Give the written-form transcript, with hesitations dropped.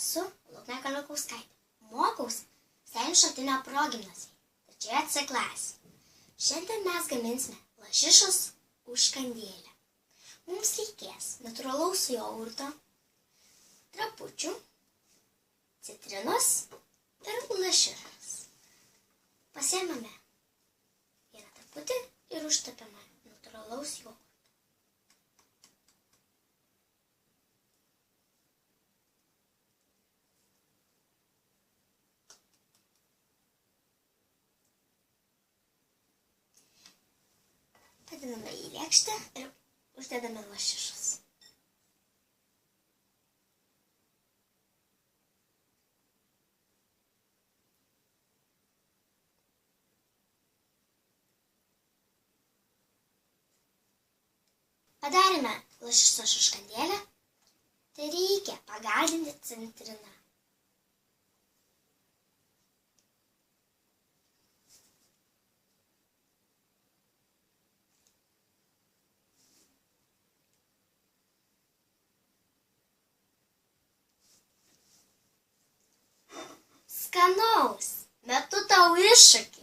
Esu Luknė Kalekauskaitė. Mokausi Senių Šaltinio progimnazijai, 3 C klasėje. Šiandien mes gaminsime lašišos užkandėlę. Mums reikės natūralaus jogurto, trapučių, citrinos ir lašišos. Pasiėmame vieną traputį ir užtepame natūralaus jogurto. Padedame į lėkštę ir uždedame lašišas. Padarėme lašišos užkandėlę, tai reikia pagardinti citriną. Skanaus, metu tau iššūkį.